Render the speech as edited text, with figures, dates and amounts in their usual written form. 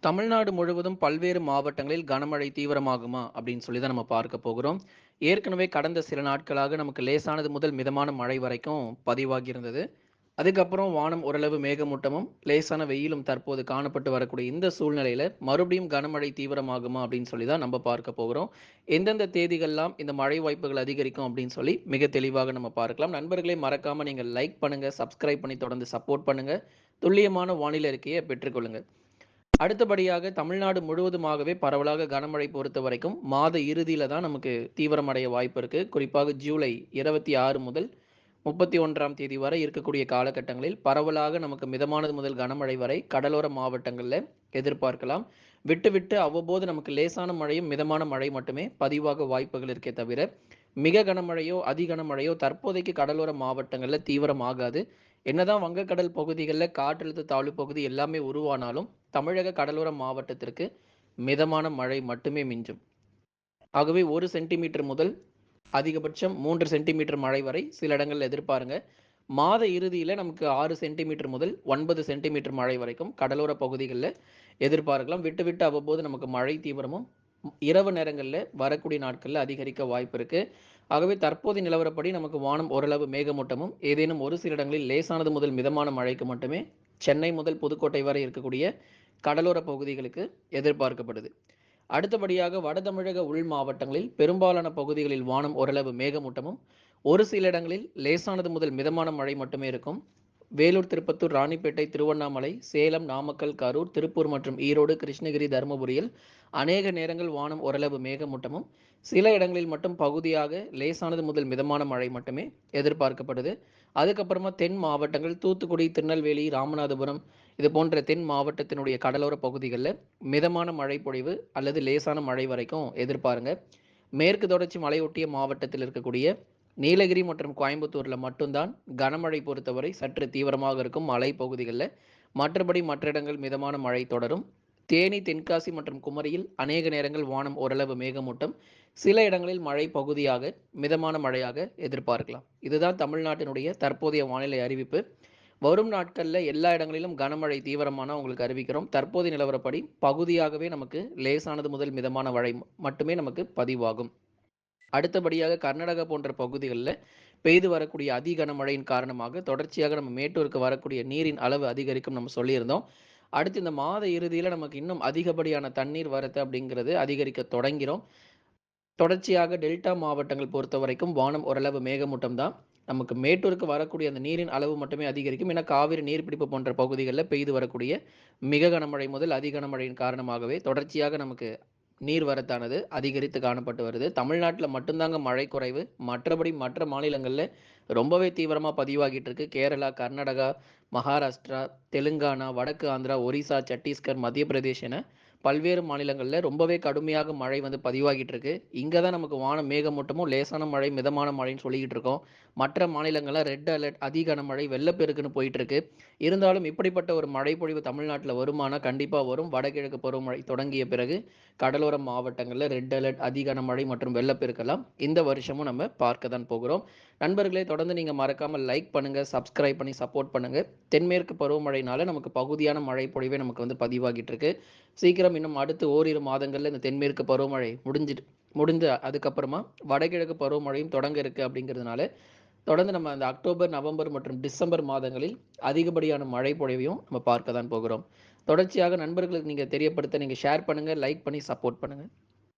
தமிழ்நாடு முழுவதும் பல்வேறு மாவட்டங்களில் கனமழை தீவிரமாகுமா அப்படின்னு சொல்லி தான் நம்ம பார்க்க போகிறோம். ஏற்கனவே கடந்த சில நாட்களாக நமக்கு லேசானது முதல் மிதமான மழை வரைக்கும் பதிவாகி இருந்தது. அதுக்கப்புறம் வானம் ஓரளவு மேகமூட்டமும், லேசான வெயிலும் தற்போது காணப்பட்டு வரக்கூடிய இந்த சூழ்நிலையில மறுபடியும் கனமழை தீவிரமாகுமா அப்படின்னு சொல்லி தான் நம்ம பார்க்க போகிறோம். எந்தெந்த தேதிகள்லாம் இந்த மழை வாய்ப்புகள் அதிகரிக்கும் அப்படின்னு சொல்லி மிக தெளிவாக நம்ம பார்க்கலாம். நண்பர்களே மறக்காம நீங்க லைக் பண்ணுங்க, சப்ஸ்கிரைப் பண்ணி தொடர்ந்து சப்போர்ட் பண்ணுங்க. துல்லியமான வானிலை அறிக்கையை பெற்றுக்கொள்ளுங்க. அடுத்தபடியாக தமிழ்நாடு முழுவதுமாகவே பரவலாக கனமழை பொறுத்தவரைக்கும் மாத இறுதியில தான் நமக்கு தீவிரமடைய வாய்ப்பு இருக்கு. குறிப்பாக ஜூலை 26 முதல் 31ஆம் தேதி வரை இருக்கக்கூடிய காலகட்டங்களில் பரவலாக நமக்கு மிதமானது முதல் கனமழை வரை கடலோர மாவட்டங்கள்ல எதிர்பார்க்கலாம். விட்டு விட்டு அவ்வப்போது நமக்கு லேசான மழையும், மிதமான மழை மட்டுமே பதிவாக வாய்ப்புகள் இருக்கே தவிர, மிக கனமழையோ, அதி கனமழையோ தற்போதைக்கு கடலோர மாவட்டங்கள்ல தீவிரமாகாது. என்னதான் வங்கக்கடல் பகுதிகள்ல காற்றழுத்த தாழ்வு பகுதி எல்லாமே உருவானாலும், தமிழக கடலோர மாவட்டத்திற்கு மிதமான மழை மட்டுமே மிஞ்சும். ஆகவே 1 சென்டிமீட்டர் முதல் அதிகபட்சம் 3 சென்டிமீட்டர் மழை வரை சில இடங்கள்ல எதிர்பாருங்க. மாத இறுதியில நமக்கு 6 சென்டிமீட்டர் முதல் 9 சென்டிமீட்டர் மழை வரைக்கும் கடலோர பகுதிகள்ல எதிர்பார்க்கலாம். விட்டு விட்டு அவ்வப்போது நமக்கு மழை தீவிரமும் இரவு நேரங்கள்ல வரக்கூடிய நாட்கள்ல அதிகரிக்க வாய்ப்பு இருக்கு. ஆகவே தற்போதைய நிலவரப்படி நமக்கு வானம் ஓரளவு மேகமூட்டமும், ஏதேனும் ஒரு சில இடங்களில் லேசானது முதல் மிதமான மழைக்கு மட்டுமே சென்னை முதல் புதுக்கோட்டை வரை இருக்கக்கூடிய கடலோர பகுதிகளுக்கு எதிர்பார்க்கப்படுது. அடுத்தபடியாக வட தமிழக உள் மாவட்டங்களில் பெரும்பாலான பகுதிகளில் வானம் ஓரளவு மேகமூட்டமும், ஒரு சில இடங்களில் லேசானது முதல் மிதமான மழை மட்டுமே இருக்கும். வேலூர், திருப்பத்தூர், ராணிப்பேட்டை, திருவண்ணாமலை, சேலம், நாமக்கல், கரூர், திருப்பூர் மற்றும் ஈரோடு, கிருஷ்ணகிரி, தருமபுரியில் அநேக நேரங்கள் வானம் ஓரளவு மேகமூட்டமும், சில இடங்களில் மட்டும் பகுதியாக லேசானது முதல் மிதமான மழை மட்டுமே எதிர்பார்க்கப்படுது. அதுக்கப்புறமா தென் மாவட்டங்கள் தூத்துக்குடி, திருநெல்வேலி, ராமநாதபுரம் இது போன்ற தென் மாவட்டத்தினுடைய கடலோர பகுதிகளில் மிதமான மழை பொழிவு அல்லது லேசான மழை வரைக்கும் எதிர்பாருங்க. மேற்கு தொடர்ச்சி மலையொட்டிய மாவட்டத்தில் இருக்கக்கூடிய நீலகிரி மற்றும் கோயம்புத்தூர்ல மட்டும்தான் கனமழை பொறுத்தவரை சற்று தீவிரமாக இருக்கும் மலை பகுதிகளில். மற்றபடி மற்ற இடங்கள் மிதமான மழை தொடரும். தேனி, தென்காசி மற்றும் குமரியில் அநேக நேரங்கள் வானம் ஓரளவு மேகமூட்டம், சில இடங்களில் மழை பகுதியாக மிதமான மழையாக எதிர்பார்க்கலாம். இதுதான் தமிழ்நாட்டினுடைய தற்போதைய வானிலை அறிவிப்பு. வரும் நாட்கள்ல எல்லா இடங்களிலும் கனமழை தீவிரமான உங்களுக்கு அறிவிக்கிறோம். தற்போதைய நிலவரப்படி பகுதியாகவே நமக்கு லேசானது முதல் மிதமான மழை மட்டுமே நமக்கு பதிவாகும். அடுத்தபடியாக கர்நாடகா போன்ற பகுதிகளில் பெய்து வரக்கூடிய அதி கனமழையின் காரணமாக தொடர்ச்சியாக நம்ம மேட்டூருக்கு வரக்கூடிய நீரின் அளவு அதிகரிக்கும் நம்ம சொல்லியிருந்தோம். அடுத்து இந்த மாத இறுதியில நமக்கு இன்னும் அதிகப்படியான தண்ணீர் வரத்து அப்படிங்கிறது அதிகரிக்க தொடங்கிறோம். தொடர்ச்சியாக டெல்டா மாவட்டங்கள் பொறுத்த வரைக்கும் வானம் ஓரளவு மேகமூட்டம் தான். நமக்கு மேட்டூருக்கு வரக்கூடிய அந்த நீரின் அளவு மட்டுமே அதிகரிக்கும். ஏன்னா காவிரி நீர்பிடிப்பு போன்ற பகுதிகளில் பெய்து வரக்கூடிய மிக கனமழை முதல் அதி கனமழையின் காரணமாகவே தொடர்ச்சியாக நமக்கு நீர்வரத்தானது அதிகரித்து காணப்பட்டு வருது. தமிழ்நாட்டுல மட்டும்தாங்க மழை குறைவு. மற்றபடி மற்ற மாநிலங்கள்ல ரொம்பவே தீவிரமா பதிவாகிட்டு இருக்கு. கேரளா, கர்நாடகா, மகாராஷ்டிரா, தெலுங்கானா, வடக்கு ஆந்திரா, ஒரிசா, சத்தீஸ்கர், மத்திய பிரதேஷ் என பல்வேறு மாநிலங்கள்ல ரொம்பவே கடுமையாக மழை வந்து பதிவாகிட்டு இருக்கு. இங்க தான் நமக்கு வானம் மேகமூட்டமும், லேசான மழை, மிதமான மழைன்னு சொல்லிக்கிட்டு இருக்கோம். மற்ற மாநிலங்கள்ல ரெட் அலர்ட், அதி கனமழை, வெள்ளப்பெருக்குன்னு போயிட்டு இருக்கு. இருந்தாலும் இப்படிப்பட்ட ஒரு மழைப்பொழிவு தமிழ்நாட்டுல வருமானா? கண்டிப்பா வரும். வடகிழக்கு பருவமழை தொடங்கிய பிறகு கடலோர மாவட்டங்களில் ரெட் அலர்ட், அதி கனமழை மற்றும் வெள்ளப்பெருக்கெல்லாம் இந்த வருஷமும் நம்ம பார்க்க தான் போகிறோம். நண்பர்களே தொடர்ந்து நீங்கள் மறக்காமல் லைக் பண்ணுங்க, சப்ஸ்கிரைப் பண்ணி சப்போர்ட் பண்ணுங்க. தென்மேற்கு பருவமழைனால நமக்கு பகுதியான மழை பொழிவே நமக்கு வந்து பதிவாகிட்டு இருக்கு. சீக்கிரம் இன்னும் அடுத்து ஓரிரு மாதங்களில் இந்த தென்மேற்கு பருவமழை முடிந்து அதுக்கப்புறமா வடகிழக்கு பருவமழையும் தொடங்க இருக்கு. அப்படிங்கிறதுனால தொடர்ந்து நம்ம அந்த அக்டோபர், நவம்பர் மற்றும் டிசம்பர் மாதங்களில் அதிகப்படியான மழை பொழிவையும் நம்ம பார்க்க தான் போகிறோம். தொடர்ச்சியாக நண்பர்களுக்கு நீங்க தெரியப்படுத்த நீங்க ஷேர் பண்ணுங்க, லைக் பண்ணி சப்போர்ட் பண்ணுங்க.